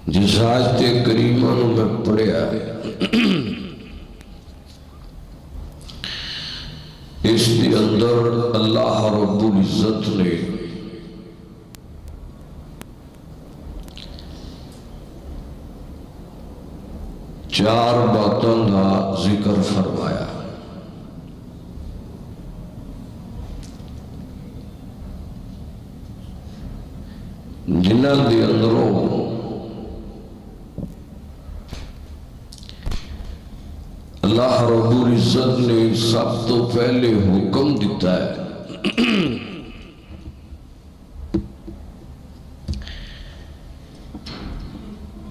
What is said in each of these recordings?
جس آیت کریمہ میں پڑھیا ہے اس کے اندر اللہ رب العزت نے چار باتوں کا ذکر فرمایا جنہاں دے اندروں اللہ رب العزت نے سب تو پہلے حکم دیتا ہے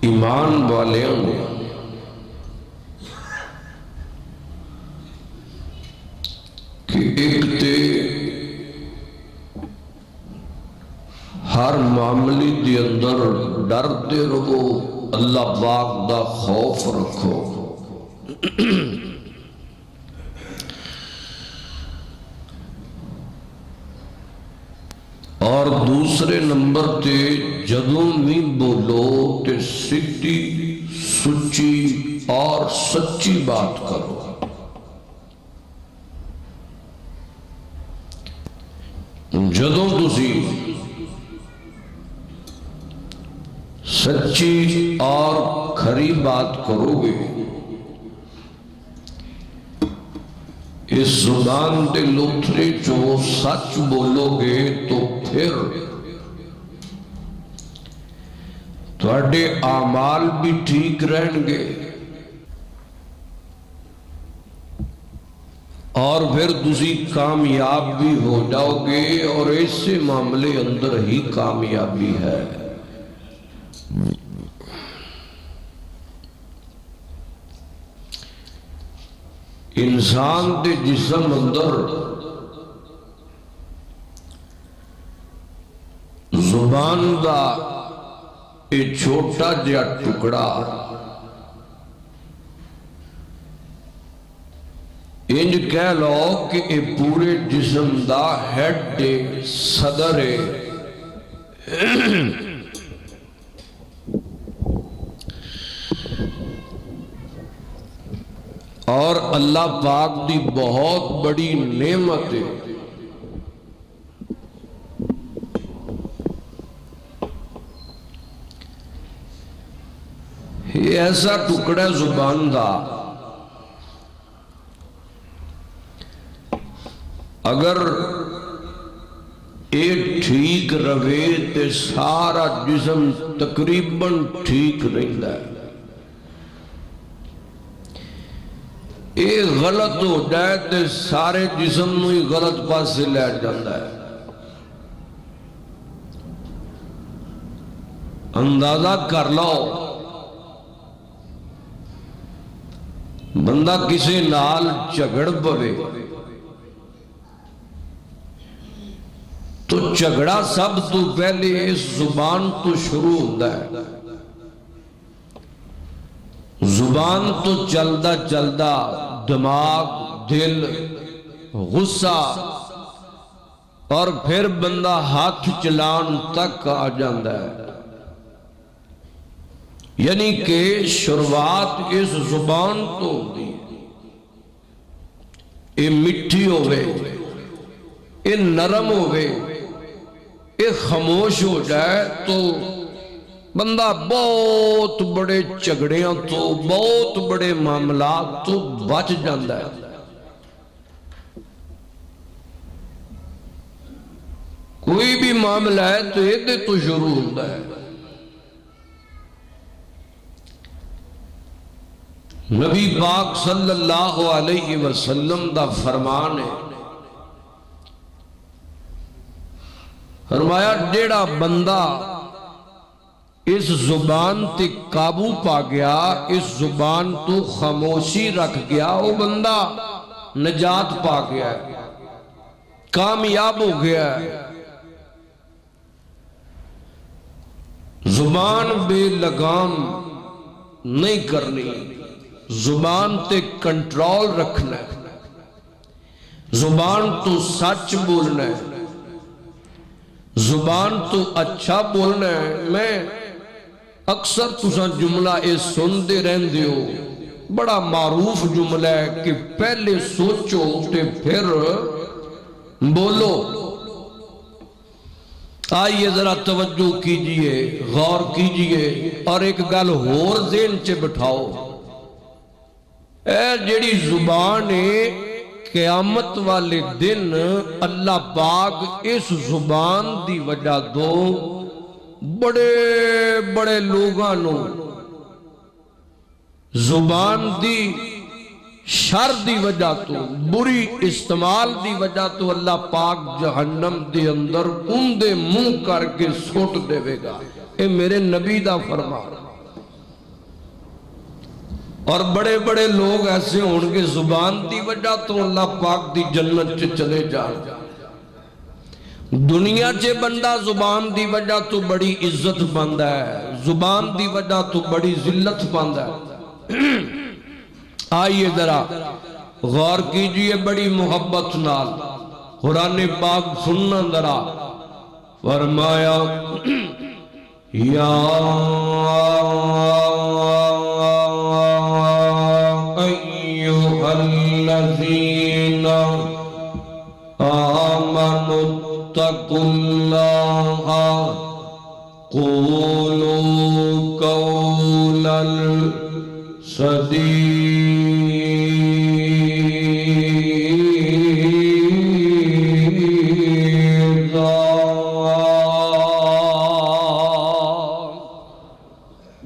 ایمان والیاں نے کہ ایک تے ہر معاملے دے اندر ڈرتے رہو اللہ پاک دا خوف رکھو اور دوسرے نمبر تے جدوں بھی بولو تے سچی سچی اور سچی بات کرو جدوں تسی سچی اور کھری بات کرو گے اس زبان دے لوتھرے جو سچ بولو گے تو پھر تواڈے اعمال بھی ٹھیک رہیں گے اور پھر تسی کامیاب بھی ہو جاؤ گے اور ایسے معاملے اندر ہی کامیابی ہے انسان دے جسم اندر زبان دا ایک چھوٹا جا ٹکڑا انج کہہ لو کہ اے پورے جسم دا ہیڈ صدر ہے اور اللہ پاک دی بہت بڑی نعمت ہے یہ ایسا ٹکڑا زبان دا اگر یہ ٹھیک رہے تے سارا جسم تقریباً ٹھیک رہتا ہے یہ غلط ہو جائے تو سارے جسم نو ہی غلط پاسے لے جاتا ہے اندازہ کر لو بندہ کسی نال جھگڑ پوے تو جھگڑا سب تو پہلے اس زبان تو شروع ہوتا ہے زبان تو چلدا چلدا دماغ دل غصہ اور پھر بندہ ہاتھ چلان تک آ جاندہ ہے یعنی کہ شروعات اس زبان تو ہوتی یہ مٹھی ہوئے یہ نرم ہوئے یہ خاموش ہو جائے تو بندہ بہت بڑے جھگڑیاں تو بہت بڑے معاملات تو بچ جاندہ ہے کوئی بھی معاملہ ہے تو یہ تو شروع ہوتا ہے نبی پاک صلی اللہ علیہ وسلم دا فرمان ہے فرمایا جیڑا بندہ اس زبان تے قابو پا گیا اس زبان تو خاموشی رکھ گیا وہ بندہ نجات پا گیا ہے کامیاب ہو گیا ہے زبان بے لگام نہیں کرنی زبان تے کنٹرول رکھنا ہے زبان تو سچ بولنا ہے زبان تو اچھا بولنا ہے میں اکثر تساں جملہ اے سندے رہندے ہو، بڑا معروف جملہ ہے کہ پہلے سوچو تے پھر بولو۔ آئیے ذرا توجہ کیجئے، غور کیجئے اور ایک گل اور ذہن چے بٹھاؤ۔ اے جیڑی زبان ہے، قیامت والے دن اللہ پاک اس زبان دی وجہ دو بڑے بڑے لوگانو زبان دی شر دی وجہ تو، بری استعمال دی وجہ تو اللہ پاک جہنم دی اندر اندے منہ کر کے سوٹ دے گا۔ اے میرے نبی دا فرمان۔ اور بڑے بڑے لوگ ایسے ہونگے زبان دی وجہ تو اللہ پاک دی جنت چے چلے جان۔ دنیا چے بندہ زبان دی وجہ تو بڑی عزت پاندا ہے، زبان دی وجہ تو بڑی ذلت پاندا ہے۔ آئیے ذرا غور کیجئے بڑی محبت نال قرآن پاک سننا ذرا۔ فرمایا یا ایھا الذین آمنوا اتقوا اللہ قولوا قولا سدیدا۔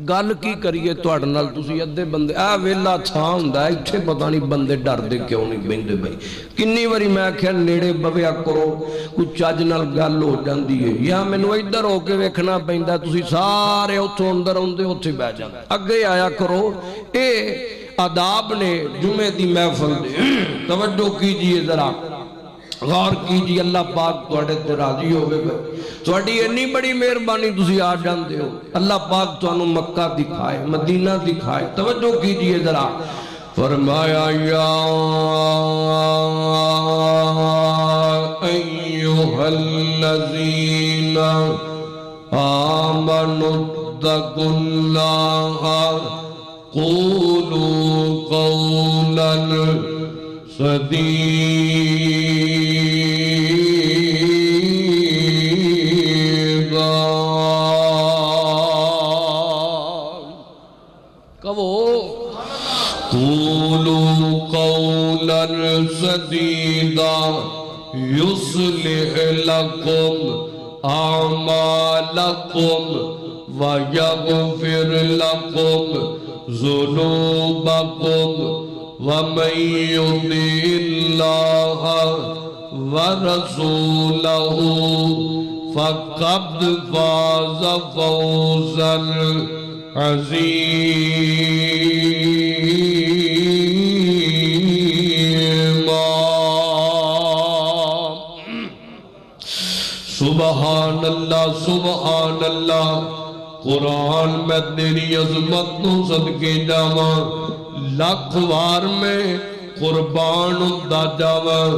گل کی کریے تواڈے نال تسی ادھے بندے اے ویلا تھاں ہوندا ہے ایتھے پتہ نہیں بندے ڈردے کیوں نہیں بہندے بھائی۔ کنی واری میں آکھیا نیڑے بویا کرو کوئی چج نال گل ہو جاندی ہے، یا مینوں ادھر ہو کے ویکھنا پیندا تسی سارے اوتھوں اندر اوندے اوتھے بیٹھ جاندے، اگے آیا کرو۔ اے آداب نے جمعے دی محفل دے، توجہ کیجئے ذرا غور کیجئے، اللہ پاک تواڈے تے راضی ہوے گا۔ تواڈی اتنی بڑی مہربانی تسی آ جاندے ہو، اللہ پاک تانوں مکہ دکھائے، مدینہ دکھائے۔ توجہ کیجئے ذرا۔ فرمایا یا ایھا الذین آمنوا اتقوا اللہ قولوا قولا سدیدا۔ قولوا قولا سدیدا یصلح لکم اعمالکم ویغفر لکم ذنوبکم ومن یطع اللہ ورسولہ فقد فاز فوزا عظیما۔ سبحان اللہ سبحان اللہ۔ قرآن میں تیری عظمت تو صدقے جاواں، لاکھ وار میں قربان دا جاواں،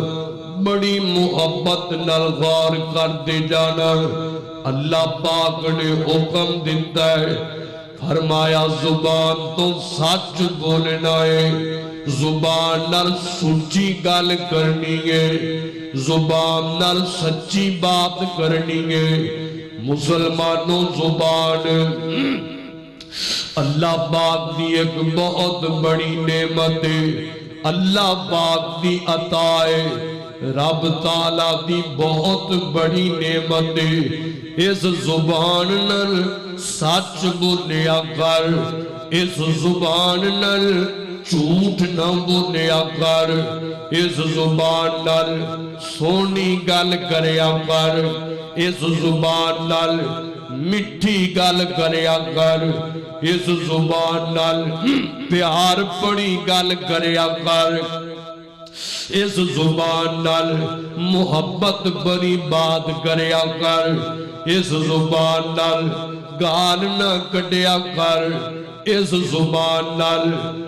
بڑی محبت نال غور کر دے جانا۔ اللہ پاک نے حکم دیتا ہے، فرمایا زبان تو سچ بولنا ہے، زبان نال سچی گل کرنی ہے، زبان نال سچی بات کرنی ہے۔ مسلمانوں زبان اللہ پاک دی ایک بہت بڑی نعمت ہے، اللہ پاک دی عطا ہے، رب تعالیٰ دی بہت بڑی نعمت ہے۔ اس زبان نال سچ بولیا کر، اس زبان نال جھوٹ نہ بولیا کر، اس زبان نال سونی گل کریا کر، اس زبان نال مٹھی گل کریا کر، اس زبان نال پیار پڑی گل کریا کر، اس زبان نال محبت بری بات کریا کر، اس زبان نال گال نہ کڈیا کر، اس زبان نال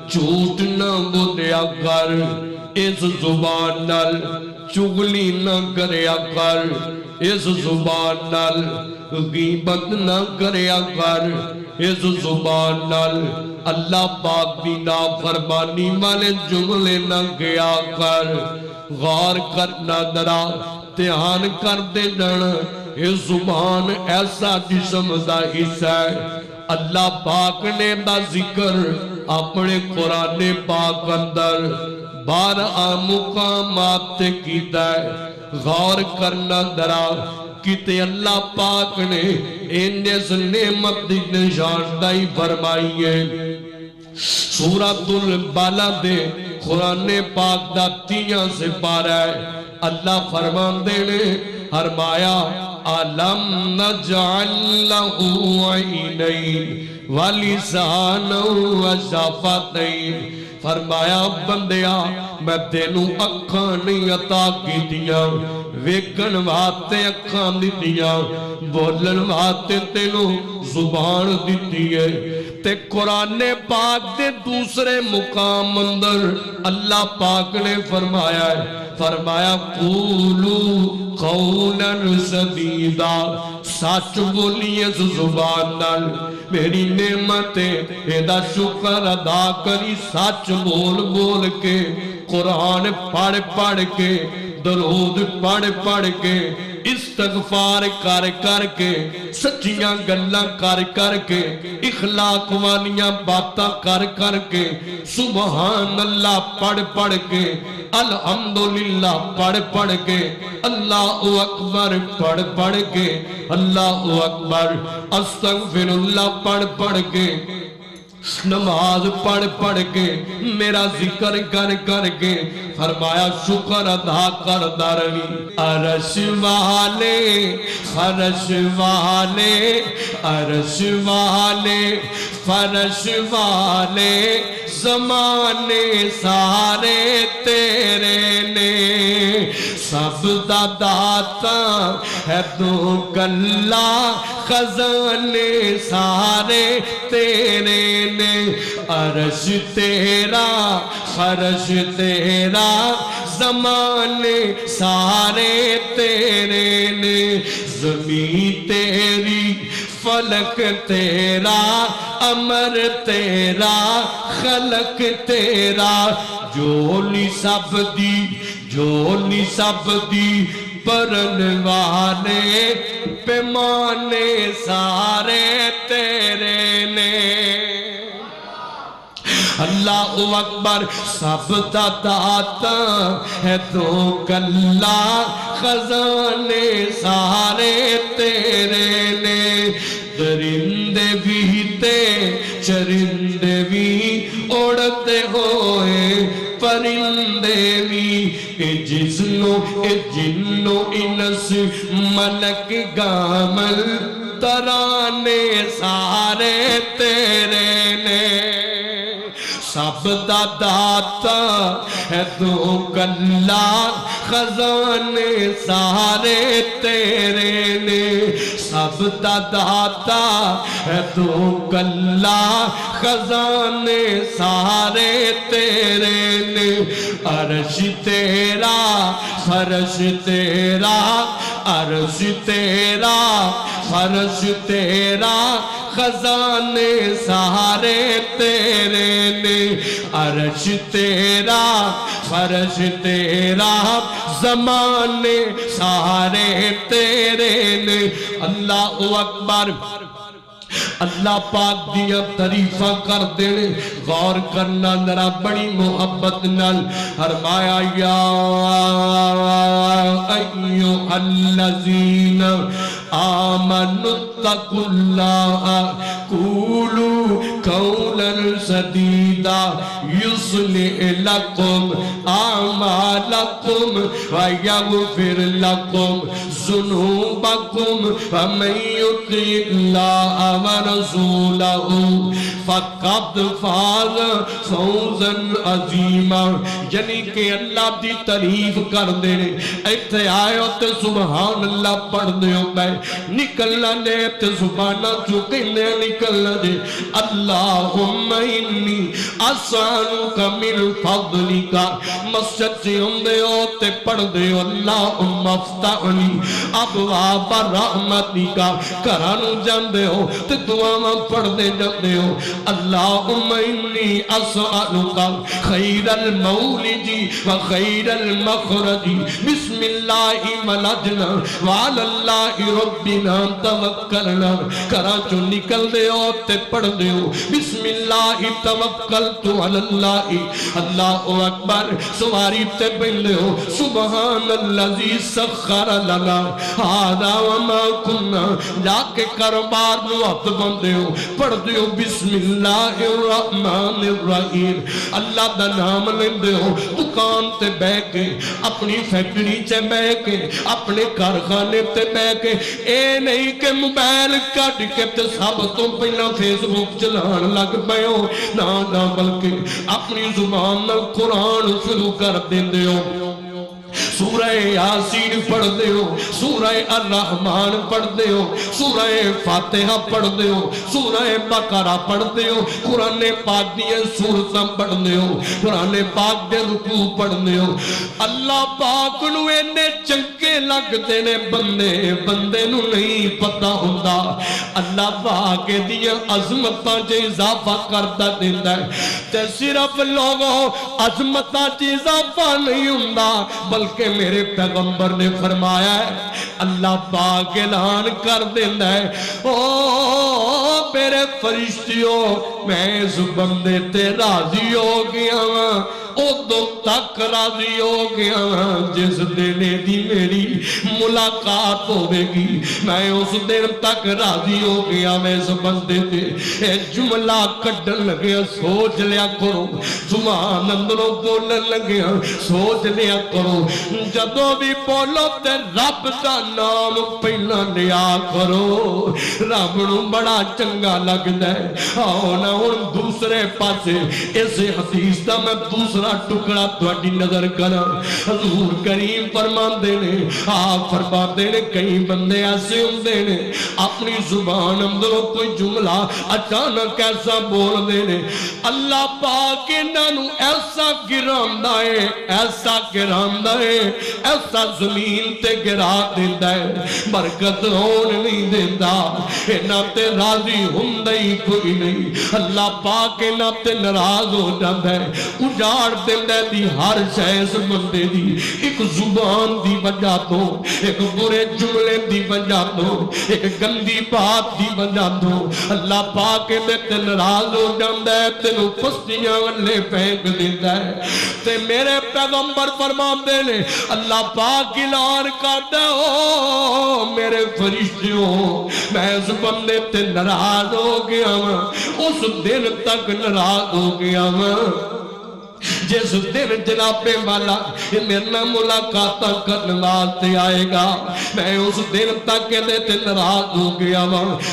جھوٹ نہ بولیا کر، اس زبان نال چغلی نہ کریا کر، اس زبان نال غیبت نہ کریا کر اس زبان نال اللہ پاک دی نافرمانی والے جملے نہ کیا کر غور کرنا درا دھیان کر دے جانا یہ زبان ایسا جسم دا حصہ ہے اللہ پاک نے دا ذکر اپنے قرآن پاک اندر 12 مقامات کیتا ہے غور کرنا درا کتے اللہ پاک نے انجس نعمت دی نشاندہی فرمائی ہے سورۃ البلد قرآن پاک دا 3 سے پارا ہے اللہ فرمان دینے فرمایا أَلَمْ نَجْعَلْ لَهُ عَيْنَيْنِ وَلِسَانًا وَشَفَتَيْنِ فرمایا بندیا میں تینوں اکھاں نہیں عطا کی دیا ویکن واسطے اکھاں دی دیا بولن واسطے تینوں زبان دیتی ہے تے قرآن پاک دے دوسرے مقام اندر اللہ پاک نے فرمایا ہے فرمایا قولو قولا سدیدا سچ بولیے زبان نال میری نعمتیں ایدہ شکر ادا کری سچ بول بول کے قرآن پڑھ پڑھ کے درود پڑھ پڑھ کے استغفار کر کر کے سچیاں گلاں کر کر کے اخلاق والیاں باتاں کر کر کے سبحان اللہ پڑھ پڑھ کے الحمدللہ پڑھ پڑھ کے اللہ اکبر پڑھ پڑھ کے اللہ اکبر استغفر اللہ پڑھ پڑھ کے نماز پڑھ پڑھ کے میرا ذکر کر کر کے فرمایا شکر ادا کر دارنی عرش والے فرش والے عرش والے فرش والے زمانے سارے تیرے نے سب دا داتا ہے تو کلا خزانے سارے تیرے نے عرش تیرا فرش تیرا زمانے سارے تیرے نے زمین تیری فلک تیرا امر تیرا خلق تیرا جو سب دی پرن والے پیمانے سارے تیرے نے اللہ اکبر سب دا داتا ہے تو کلا خزانے سارے تیرے نے درندے بھی تے چرندے بھی اڑتے ہوئے پرندے بھی جنو انس ملک گامل ترانے سارے تیرے نے سب دا داتا ہے تو کلا خزانے سارے تیرے نے سب دا داتا ہے تو کلا خزانے سارے تیرے نے عرش تیرا فرش تیرا عرش تیرا فرش تیرا خزانے سارے تیرے نے عرش تیرا فرش تیرا زمانے سارے تیرے نے اللہ اکبر اللہ پاک دیا تعریفہ کر دینے غور کرنا ذرا بڑی محبت نال فرمایا یا ایھا الذین آمنوا اتقوا اللہ قولوا قولا سدیدا یصلح لکم اعمالکم ویغفر لکم ذنوبکم ومن یطع اللہ ورسولہ فقد فاز فوزا عظیما، یعنی کہ اللہ دی تعریف کر دے ایتھے آئے تے سبحان اللہ پڑھ دے میں نکلنا دے تے زبانہ چکے نکلنا دے اللہم انی اسألک من فضلک، مسجد سے ہم دے تے پڑھ دے اللہم افتحلی ابواب رحمتک، کرانو جان دے ہو تے دعا پڑھ دے جاندے ہو اللہم انی اسألک خیر المولد و خیر المخرج بسم اللہ ولجنا وعلی اللہ ربنا توکلنا، کراچو نکل دے ہو تے پڑھ دے ہو بسم اللہ توکلت علی اللہ، اللہ اکبر سواری تے پڑھ دے ہو سبحان الذی سخر لنا ھذا وما کنا، جا کے کاروبار نو ہاتھ بندے ہو پڑھ دے ہو بسم اللہ الرحمن الرحیم، اللہ دا نام لیندے ہو دکان تے بے کے اپنی فیکٹری چے بے کے اپنے کارخانے تے بے کے، اے نہیں کہ موبائل کٹ کے تے سب تو پہلا فیس بک چلان لگ پے ہو، نہ بلکہ اپنی زبان نال قرآن شروع کر دیندے ہو، سورہ یاسین پڑھ دے ہو، سورہ الرحمن پڑھ دے ہو، سورہ فاتحہ پڑھ دے ہو، سورہ بقرہ پڑھ دے ہو، قرآن پاک دیئے سورتاں پڑھ دے ہو، قرآن پاک دے رکوع پڑھ دے ہو، اللہ پاک نو اینے چنکے لگ دینے بندے نو نہیں پتا ہوندہ، اللہ پاک دیئے عظمتاں جے اضافہ کردہ دیندہ ہے، تے صرف لوگوں عظمتاں جے اضافہ نہیں ہوندہ بلکہ میرے پیغمبر نے فرمایا ہے اللہ پاک اعلان کر دینا ہے او میرے فرشتیوں میں اس بندے تے راضی ہو گیا ادو تک راضی ہو گیا جس دن دی میری ملاقات ہوئے گی، میں اس دن تک راضی ہو گیا میں اس بندے تے اے جملہ کٹن لگیا سوچ لیا کرو، زمان اندروں بولن لگیا سوچ لیا کرو، جدو بھی بولو تے رب دا نام پہلا لیا کرو، رب نو بڑا چنگا لگ دے، آؤ نا ان دوسرے پاسے اس حدیث دا میں دوسرا ٹکڑا تواڈی نظر کرا، حضور کریم فرمان دینے آپ فرمان دینے کئی بندے ایسے ہوں دینے اپنی زبان اندروں کوئی جملہ اچانک ایسا بول دینے اللہ پاک انہوں ایسا گرام دائے ایسا گرام دائے ایسا زمین تے گرا دیندہ ہے برکت ہون نہیں دیندہ انہاں تے راضی ہندئی کوئی نہیں، اللہ پاک انہاں تے نراض ہو جاندہ ہے، اجاڑ دیندہ دی ہر شہز بندے دی ایک زبان دی وجہ تو ایک برے جملے دی وجہ تو ایک گندی بات دی وجہ تو اللہ پاک دے تے ناراض ہو جاندہ ہے تینو پستیاں والے پھینک دیندہ ہے تے میرے پیغمبر فرمان دے لے اللہ پاک اعلان کرتا ہو میرے فرشتیوں میں اس بندے تے ناراض ہو گیا اس دن تک ناراض ہو گیا جس دن جناب والا میرنا ملاقاتاں کرنے واسطے آئے گا میں اس دن تک دیتے ناراض ہو گیا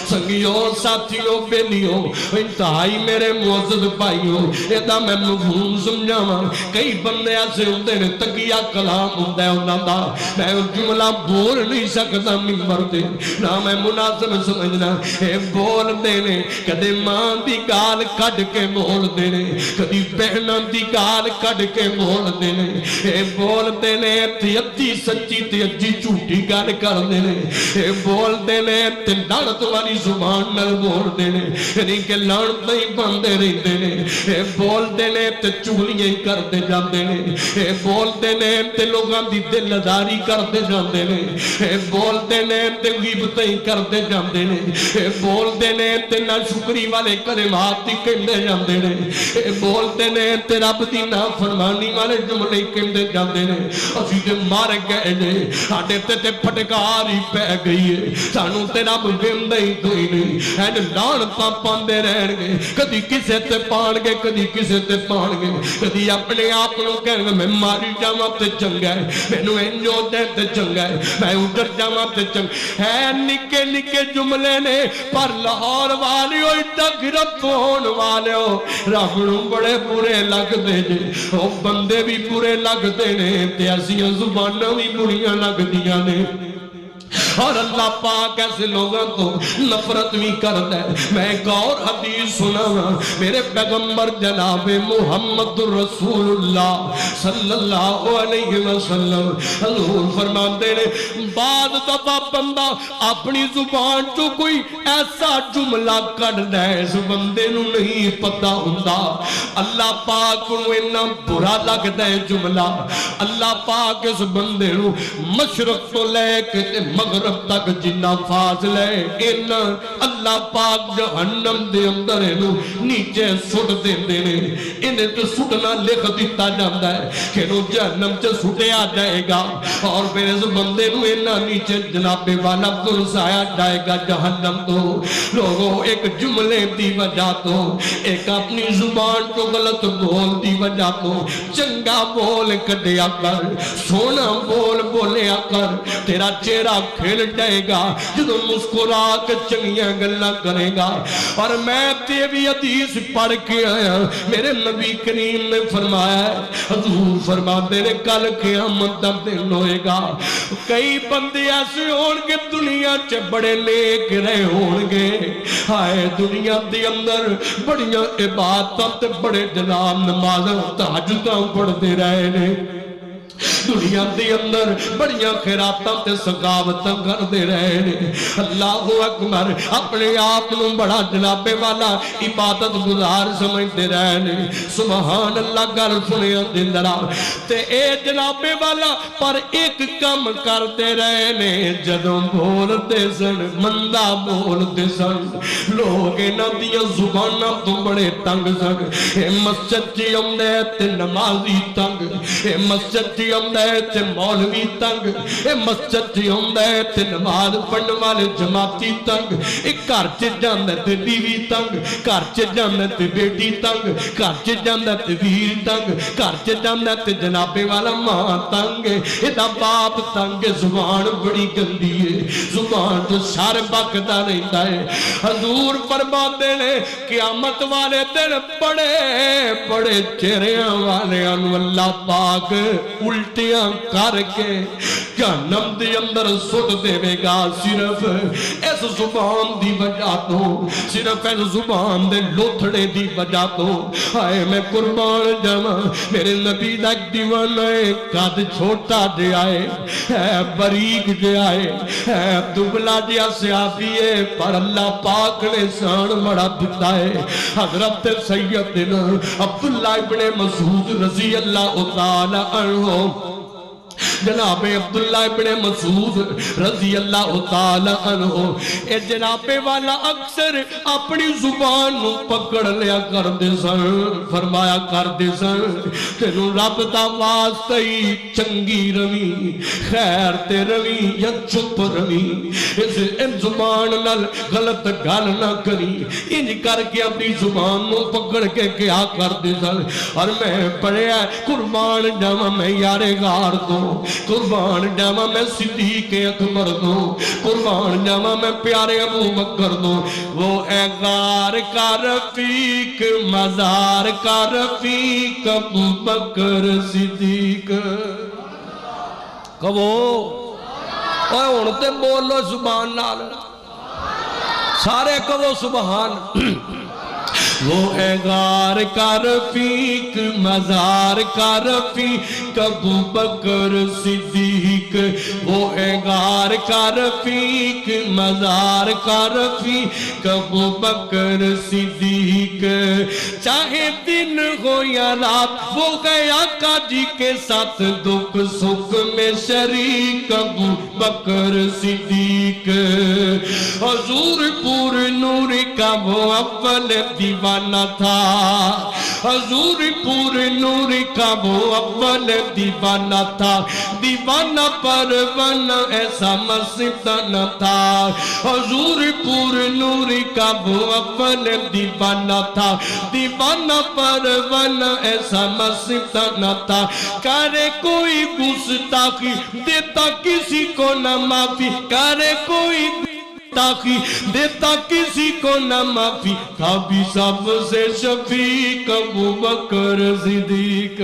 سنگیوں ساتھیوں بیلیوں انتہائی میرے معزز بھائیوں ایدہ میں مفہوم سمجھاواں کئی بندے ایسے ہوندے نے تقیہ کلام ہوندے انہاں دا میں جملہ بول نہیں سکتا ممبر دے نہ میں مناسب سمجھنا اے بول دینے کدے ماں دی گال کھڑ کے بول دینے کدی بہناں دی گال کڑ کے بول دینے اے بول دینے تے ادھی سچی تے ادھی جھوٹی گال کر دینے اے بول دینے تے لعنت والی زبان نال بول دینے یعنی کہ لعنت نہیں بندے رہی دینے اے بول دینے تے چغلیاں کر دے جان دینے اے بول دینے تے لوگاں دی دل ازاری کر دے جان دینے اے بول دینے تے غیبتیں کر دے جان دینے اے بول دینے تے ناشکری والے کلمات کہندے جان دینے اے بول دینے تے رب دی نافرمانی والے جملے کہندے جاندے نے اسی تے مار گئے نے ساڈے تے پھٹکار ہی پہ گئی ہے سانوں تے رب ویندا ہی کوئی نہیں این لعنتاں پاندے رہن گے کدی کسے تے پان گے کدی کسے تے پان گے کدی اپنے آپ نوں کہن گے میں ماری جاواں تے چنگا ہے مینوں انج ہو جائے تے چنگا ہے میں اجڑ جاواں تے چنگا ہے نکے نکے جملے نے پر لاہور والیو ایڈا گرفت ہون والیو رب نوں بڑے برے لگدے جے او بندے بھی برے لگدے نے تے اسیاں زباناں بھی بریاں لگدیاں نے اور اللہ پاک ایسے لوگوں تو نفرت بھی کرتا ہے میں ایک اور حدیث سنا میرے پیغمبر جناب محمد رسول اللہ صلی اللہ علیہ وسلم حضور فرماتے ہیں بعد دفعہ بندہ اپنی زبان تو کوئی ایسا جملہ کر ہے اس بندے نو نہیں پتا ہوندا اللہ پاک نو اتنا برا لگتا ہے جملہ اللہ پاک اس بندے نو مشرق تو لے کے مغرب تک جنہ فاصلے ان اللہ پاک جہنم دے اندر انہوں نیچے سٹ دیندے نے انہیں تو سٹنا لکھ دیتا جاندہ ہے کہ انہوں جہنم سے سٹے آ جائے گا اور پھر اس بندے نو انہاں نیچے جناب والا پرسایا جائے گا جہنم تو لوگوں ایک جملے دی وجہ تو ایک اپنی زبان تو غلط بول دی وجہ تو چنگا بول کڈیا کر سونا بول بولیا کر تیرا چہرہ کھل جائے گا جدو مسکرا کے چنگیاں گلہ کرے گا اور میں تے بھی حدیث پڑھ کے آیا میرے نبی کریم نے فرمایا ہے حضور فرماتے نے کل قیامت دا دن ہوئے گا کئی بندے ایسے ہون گے دنیا چے بڑے نیک رہے ہون گے ہائے دنیا دے اندر بڑیاں عبادت بڑے جناب نماز تہجداں پڑھتے رہے نے دنیا دے اندر بڑیاں خیراتاں تے ثقافتاں کردے رہے نے اللہ اکبر اپنے آپ نو بڑا جناب والا عبادت گزار سمجھتے رہے نے سبحان اللہ گل سنیا دلرا تے اے جناب والا پر ایک کم کرتے رہے نے جدوں بولتے سن مندہ بولتے سن لوگ انہاں دیاں زباناں تو بڑے تنگ سن اے مسجد جی آندے تے نمازی تنگ اے مسجد جی آندے تے مولوی تنگ اے مسجد جی آندے تے نماز پڑھن والے جماعتی تنگ اے گھر چ جاندا تے بیوی تنگ گھر چ جاندا تے بیٹی تنگ گھر چ جاندا تے ویر تنگ گھر چ جاندا تے جناب والا ماں تنگ ادا باپ تنگ زبان بڑی گندی ہے زبان تو سر بکدا رہندا ہے حضور فرماتے نے قیامت والے دن بڑے بڑے چہریاں والے اللہ پاک الٹیاں کر کے جہنم دے اندر سٹ دے گا صرف اس زبان دی وجہ تو صرف اس زبان دے لوتھڑے دی وجہ تو ہائے میں قربان جاواں میرے نبی دا دیوانہ قد چھوٹا جے آئے ہے باریک جے آئے ہے دبلا جیا صحابی ہے پر اللہ پاک نے سان بڑا دتا ہے حضرت سیدنا عبداللہ ابن مسعود رضی اللہ تعالی عنہ جناب عبداللہ ابن مسعود رضی اللہ تعالی عنہ اے جناب والا اکثر اپنی زبان نو پکڑ لیا کر دے سن فرمایا کر دے سن تینوں رب دا واسطہ ہی چنگی روی خیر تے روی یا چپ روی ان زبان نال غلط گل نہ کری انج کر کے اپنی زبان نو پکڑ کے کیا کر دے سن اور میں پڑھیا قربان جاواں میں یار غار تو قربان جاواں میں صدیق اکبر دو قربان جاواں میں پیارے ابو بکر دو وہ اے غار کا رفیق مزار کا رفیق ابو بکر صدیق کہو اوہ اونتے بولو زبان نال سارے کہو سبحان وہ اے غار کا رفیق مزار کا رفیق ابو بکر صدیق وہ اے غار کا رفیق مزار کا رفیق ابو بکر صدیق چاہے دن ہو یا رات وہ گیا آقا جی کے ساتھ دکھ سکھ میں شریک ابو بکر صدیق حضور پور نور کا وہ اول دیوان دیوانہ تھا حضور پورے نور کا وہ اول دیوانہ تھا دیوانہ پروانہ ایسا مستانہ تھا حضور پورے نور کا وہ اول دیوانہ تھا دیوانہ پروانہ ایسا مستانہ تھا کرے کوئی گستاخی دیتا کسی کو نہ معافی کرے کوئی گستاخی دیتا کسی کو نہ معافی تھا بھی سب سے شفیق ابو بکر صدیق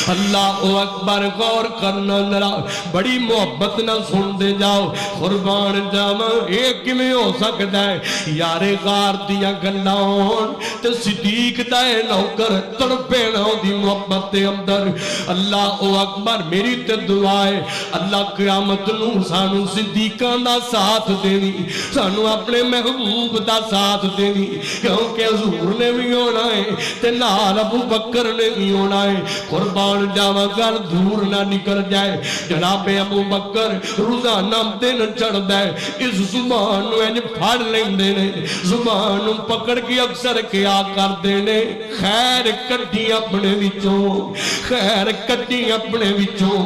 اللہ اکبر غور کرنا ذرا بڑی محبت نہ سن دے جاؤ قربان جاواں ایک میں ہو سکتا ہے یار غار دیا گلاں تے صدیق دا نوکر تڑپے نہ دی محبت دے اندر اللہ اکبر میری تے دعا ہے اللہ قیامت نو سانو صدیقاں دا ساتھ دینی سانو اپنے محبوب دا ساتھ دینی کیونکہ حضور نے بھی ہونا ہے تے نال ابو بکر نے بھی ہونا ہے قربان جاواں گل دور نہ نکل جائے جناب ابو بکر روزانہ دن چڑھدا ہے اس زبان نو انج پھڑ لیندے نے زبان نو پکڑ کے اکثر کیا کردے نے خیر کڈی اپنے وچوں خیر کڈی اپنے وچوں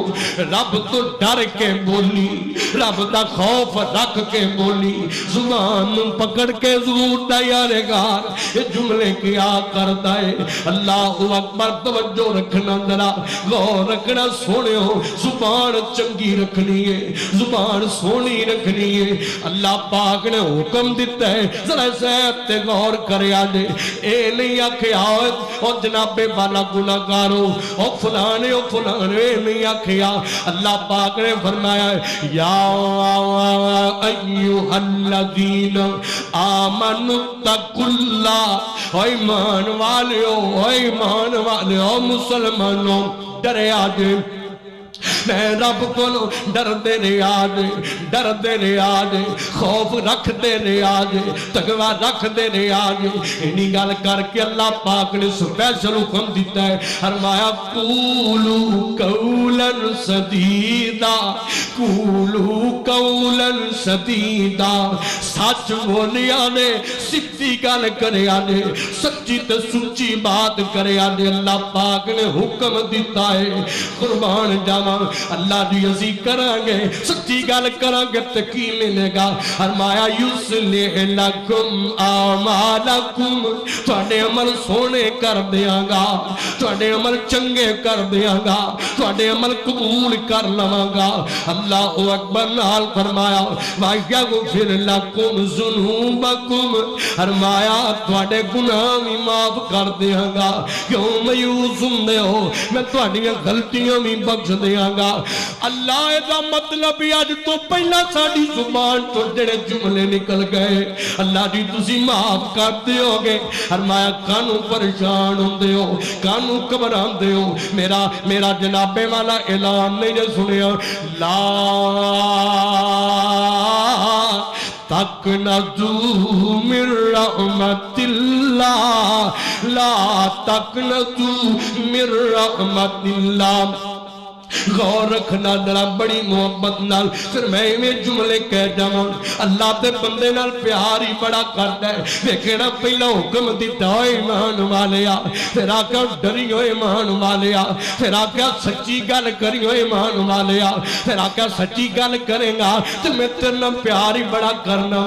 رب تو ڈر کے بولی رب دا خوف رکھ کے بولی زبان نو پکڑ کے حضور دا یارگار یہ جملے کیا کردا ہے اللہ اکبر توجہ رکھنا ذرا غور رکھنا سونے ہو زبان چنگی رکھنی ہے زبان سونی رکھنی ہے اللہ پاک نے حکم دیتا ہے ذرا صاحب تے غور کرے آجے اے نہیں آکھے آؤ اور جناب والا گناہگارو او فلانے اے نہیں آکھے آؤ اللہ پاک نے فرمایا ہے یا ایوہ الذین آمنوا اتقوا اللہ اے ایمان والے او مسلمانوں ڈرے آجے میں رب کو ڈر دے رہے آجے خوف رکھ دے رہے آجے تقوی رکھ دے رہے آجے انہی گل کر کے اللہ پاک نے سپیشل حکم دیتا ہے فرمایا قولو قولا سدیدا قولو قولا سدیدا سچ بولے آنے سچی گل کرے آنے سچی تے سچی بات کرے آنے اللہ پاک نے حکم دیتا ہے قربان جاواں اللہ دی عزی کرانگے سچی گل کرانگے تکی ملے گا فرمایا یصلح لکم اعمالکم تواڈے عمل سونے کر دیاں گا تواڈے عمل چنگے کر دیاں گا تواڈے عمل قبول کر لواں گا اللہ اکبر نال فرمایا وَیَغْفِرْ لَکُمْ ذُنُوبَکُمْ فرمایا تواڈے گناہ بھی معاف کر دیاں گا کیوں مایوس ہوندے ہو میں تواڈیاں غلطیاں بھی بخش دیاں گا اللہ دا مطلب آج تو پہلا ساڑی زبان تو جڑے جملے نکل گئے اللہ جی تسی معاف کرتے ہو گے فرمایا کانو پریشان ہوندے ہو کانو گھبران دے ہو میرا جناب والا اعلان نہیں جو سنیا لا تقنطوا من رحمت اللہ لا تقنطوا من رحمت اللہ غور رکھنا ذرا بڑی محبت نال پھر میں جملے کہہ جاواں اللہ تے بندے نال پیار ہی بڑا کردا ہے دیکھنا پہلا حکم دیتا ہوئے ایمان والیا پھر آکھا ڈری ہوئے ایمان والیا پھر آکھا سچی گل کری ہوئے ایمان والیا پھر آکھا سچی گل کریں گا تو میں تیرے نال پیار ہی بڑا کرنا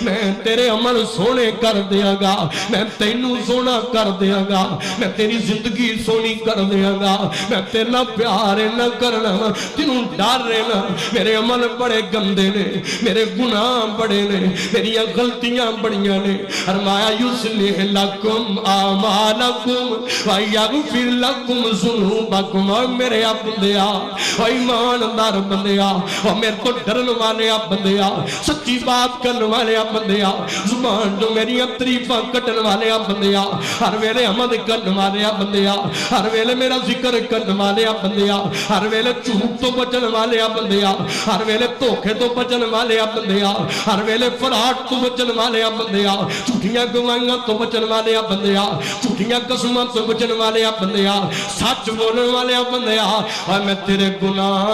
میں تیرے عمل سونے کر دیاں گا میں تینوں سونا کر دیاں گا میں تیری زندگی سونی کر دیاں گا میں تیرے نال پیار نہ کرنا تینوں ڈر رہنا میرے عمل بڑے گندے نے میرے گناہ بڑے نے میری غلطیاں بڑیاں نے فرمایا یصلح لکم اعمالکم ویغفر لکم ذنوبکم اور میرے بندیا او ایماندار بندیا او میرے تو ڈرن والے بندیا سچی بات کرنے والے بندیا زبان جو میری تعریفاں کٹن والے بندیا ہر ویلے حمد کرنے والے بندیا ہر ویلے میرا ذکر کرنے والے بندیا ہر ویلے جھوٹ تو بچن والے بندیا ہر ویلے دھوکے تو بچن والے بندیا ہر ویلے فراڈ تو بچن والے بندیا جھوٹیاں گوائیاں تو بچن والے بندیا جھوٹیاں قسماں تو بچن والے بندیا سچ بولن والے بندیا اور میں تیرے گناہ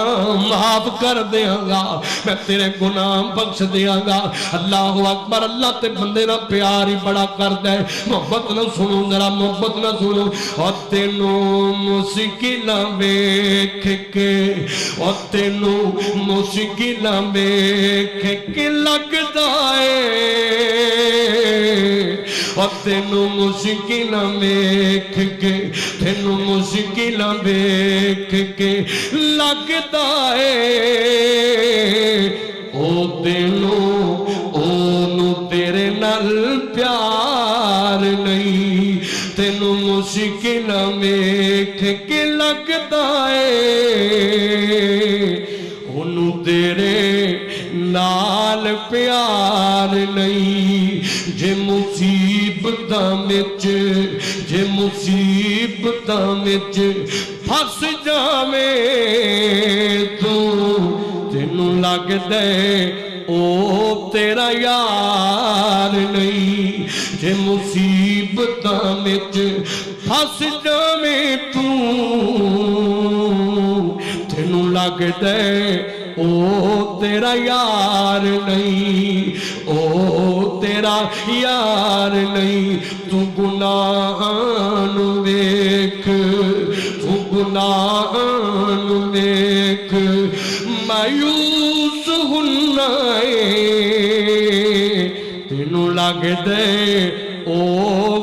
معاف کر دیاں گا میں تیرے گناہ بخش دیاں گا اللہ اکبر اللہ تے بندے نہ پیار ہی بڑا کر دے محبت نہ سنو ذرا محبت نہ سنو اور تینوں مشکلاں ویکھ کے اور تینوں مشکلاں ویکھ کے لگدا اے اور تینوں مشکلاں ویکھ کے تینوں مشکلاں ویکھ کے لگدا اے او تینوں اونوں تیرے نال پیار نہیں تینوں مشکلاں ویکھ کے لگدا اے اونوں تیرے نال پیار نہیں جے مصیبتاں وچ جے مصیبتاں وچ پھس جاویں تو تینوں لگدا اے او تیرا یار نہیں جے مصیبتاں وچ پھس جاویں تو تینوں لگدا اے او تیرا یار نہیں او تیرا یار نہیں تو گناہاں نو ویکھ تو گناہاں نو ویکھ مایوس ہونا اے تینوں لگدا اے او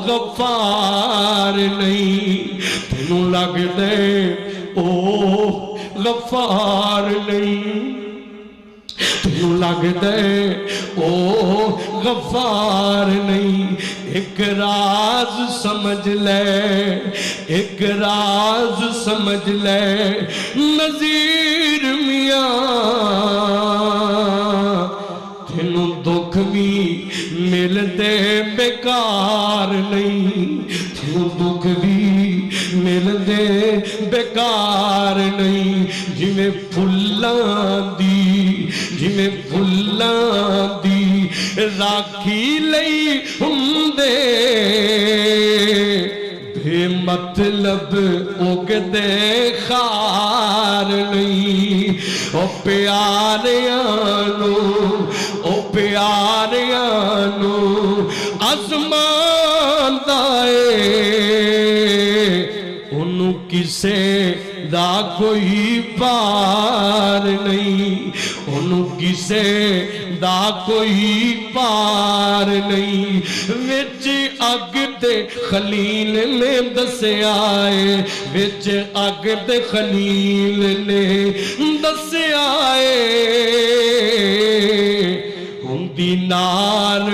غفار نہیں تینوں لگدا اے او غفار نہیں تینوں لگدا اے او غفار نہیں ایک راز سمجھ لے ایک راز سمجھ لے نذیر میاں تینوں دکھ بھی ملتے بیکار نہیں تینوں دکھ بھی ملتے بیکار نہیں جویں پھلاں دی جویں پھلاں دی راکھی لئی ہوندے بے مطلب اگدے خار نہیں او پیاریاں نو آسمان دائے انہوں کسے دا کوئی پار نہیں انہوں کسے دا کوئی پار نہیں وچ اگ تے خلیل نے دسیا اے وچ اگ تے خلیل نے دسیا اے ہوندی نار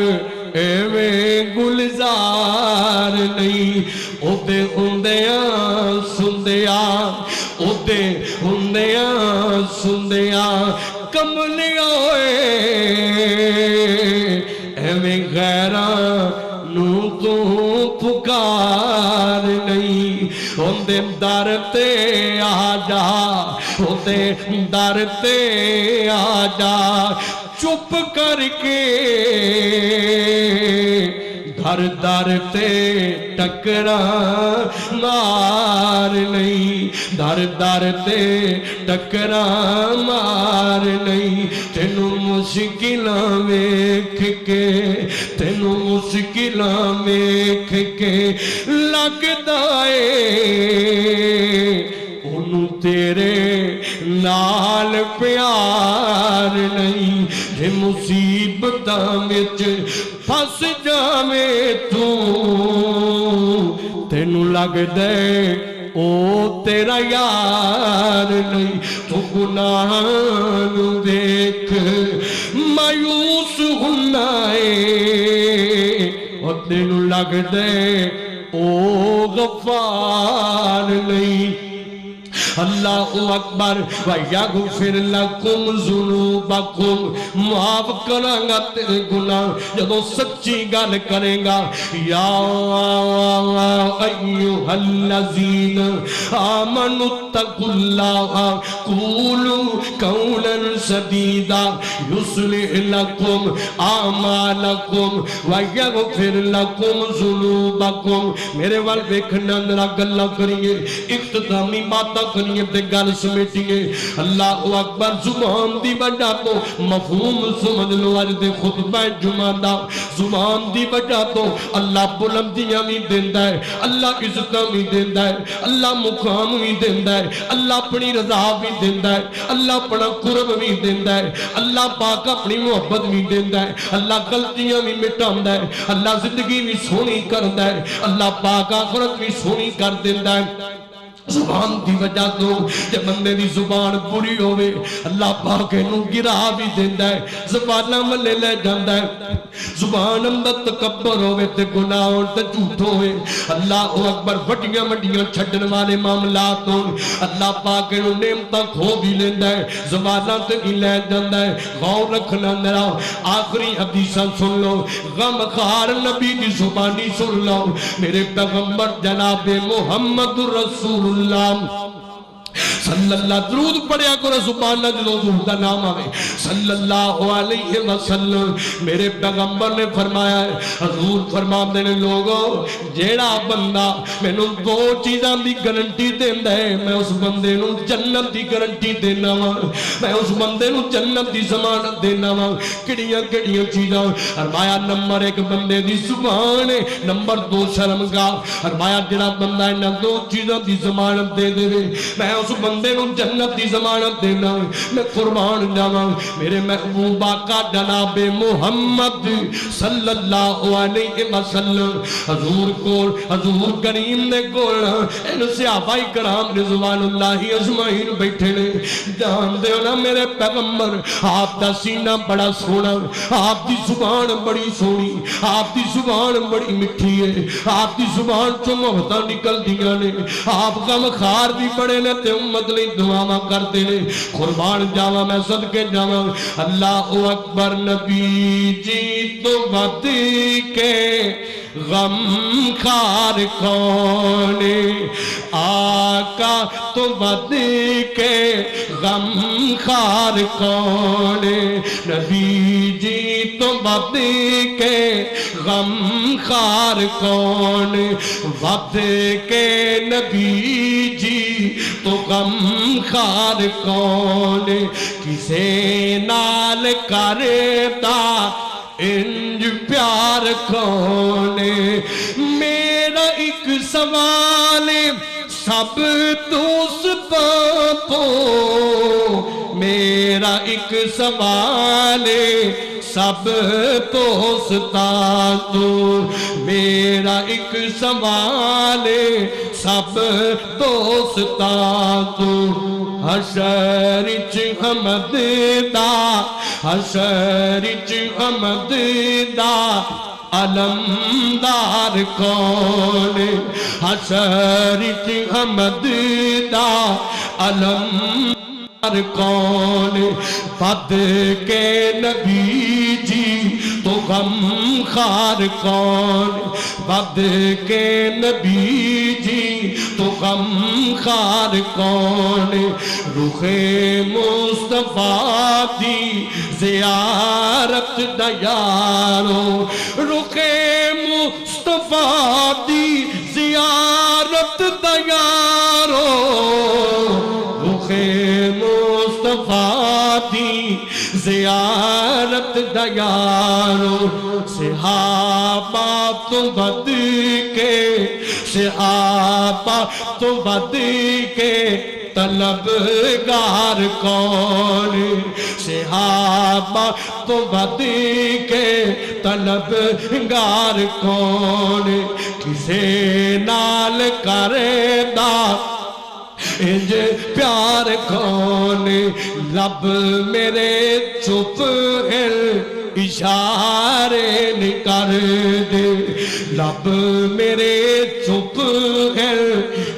ایویں گلزار نہیں او دے ہوندیاں سندیاں او دے ہوندیاں سندیاں کملیاں ہوئے ایویں غیراں نو تو پکار نہیں ہوندے در تے آ جا ہوندے در تے آ جا چپ کر کے در در تے ٹکرا مار نہیں در در تے ٹکرا مار نہیں تینوں مشکلاں ویکھ کے تینوں مشکلاں ویکھ کے لگدا اے انہوں تیرے نال پیار نہیں جے مصیبتاں وچ پھس جاویں تو تینوں لگدا اے او تیرا یار نہیں تو گناہ نو دیکھ مایوس ہونا اے او تینوں لگدا اے او غفار نہیں اللہ اکبر وَيَغْفِرْ لَكُمْ ذُنُوبَكُمْ معاف کریں گا تیرے گناہ جدو سچی گل کریں گا یا ایوہ الذین آمنوا اتقوا اللہ قولوا قولا سدیدا یصلح لکم اعمالکم ویغفر لکم ذنوبکم میرے وال ویکھنا ذرا گلاں کریے اختتامی باتاں کریے تے گل سمیٹیے اللہ اکبر زبان دی وجہ تو مفہوم سمجھ لو اج دے خطبہ جمعہ دا زبان دی وجہ تو اللہ بلندیاں بھی دیندا ہے اللہ عزتاں بھی دیندا ہے اللہ مقام بھی دیندا ہے اللہ اپنی رضا بھی دیندا ہے اللہ اپنا قرب بھی دیندا ہے اللہ پاک اپنی محبت بھی دیندا ہے اللہ غلطیاں بھی مٹاندا ہے اللہ زندگی بھی سونی کردا ہے اللہ پاک آخرت بھی سونی کر دیندا ہے زبان دی وجہ تو جب بندے دی زبان بری ہوئے اللہ پاک انہوں گرا بھی دیندہ ہے زبانہ ملے لے جاندہ ہے زبان اندر تکبر ہوئے تے گناہ اور تے جھوٹ ہوئے اللہ اکبر وڈیاں وڈیاں چھڑن والے معاملات ہوئے اللہ پاک انہوں نعمتاں کھو بھی لیندہ ہے زبانہ تے ہی لے جاندہ ہے غور رکھنا میرا آخری حدیثاں سن لو غم خار نبی دی زبانی سن لو میرے پیغمبر جناب محمد رسول اللہ صلی اللہ درود پڑھیا کرو سبحان اللہ جدو حضور دا نام آوے صلی اللہ علیہ وسلم میرے پیغمبر نے فرمایا ہے حضور فرما دینے لوگوں جیڑا بندہ میں نے دو چیزاں دی گارنٹی دیندا ہے میں اس بندے نو جنت دی گارنٹی دینا وا میں اس بندے نو جنت دی ضمانت دینا وا کڑیاں کڑیاں چیزاں فرمایا نمبر 1 بندے دی زبان ہے نمبر 2 شرمگاہ فرمایا جڑا بندہ انہاں دو چیزاں دی ضمانت دے دے میں اس بندے نو جنت دی ضمانت دینا میں قربان جاواں میرے محبوب آقا جناب محمد صلی اللہ علیہ وسلم حضور کریم نے کول ان صحابہ کرام رضوان اللہ اجمعین بیٹھے نے جان دے نا میرے پیغمبر آپ دا سینہ بڑا سونا آپ دی زبان بڑی سونی آپ دی زبان بڑی مٹھی ہے آپ دی زبان چوں محبتاں نکل دیاں نے آپ غم خار بھی بڑے نے تے امت لئی دعاواں کرتے نے قربان جاواں میں صدقے جاواں اللہ اکبر نبی جی تو ود کے غم خار کون آقا تو ود کے غم خار کون نبی جی تو ود کے غم خار کون ود کے نبی جی تو غم خار کون کسے نال کرتا انج پیار کون میرا ایک سوال سب دوستاں تو میرا ایک سوال سب دوستاں تو میرا ایک سوال سب دوستاں تو حشر وچ حمد دا حشر وچ حمد دا علمدار کون حشر وچ حمد دا علمدار کون ود کے نبی جی تو غم خار کون ود کے نبی جی تو غم خار کون رخ مصطفیٰ دی زیارت دا یارو رخ مصطفیٰ دی زیارت دا یارو رخ مصطفیٰ دی زیارت دا یارو صحابہ تو ود کے صحابہ تو ود کے طلبگار کون صحابہ تو ود کے طلبگار کون کسے نال کردا انج پیار کون لب میرے چپ اشارے نکر دے لب میرے چپ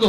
2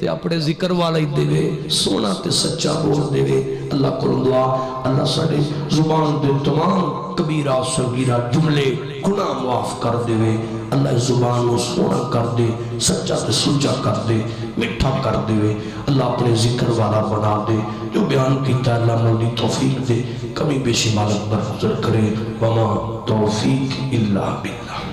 تے اپنے ذکر والا ہی دے سونا تے سچا بول دے اللہ کو دعا اللہ ساڑے زبان دے تمام کبیرہ صغیرہ جملے گناہ معاف کر دے اللہ زبان کو سونا کر دے سچا تے سچا کر دے مٹھا کر دے اللہ اپنے ذکر والا بنا دے جو بیان کیتا اللہ مولی توفیق دے کمی بیشی مالک برگزر کرے وما توفیق الا باللہ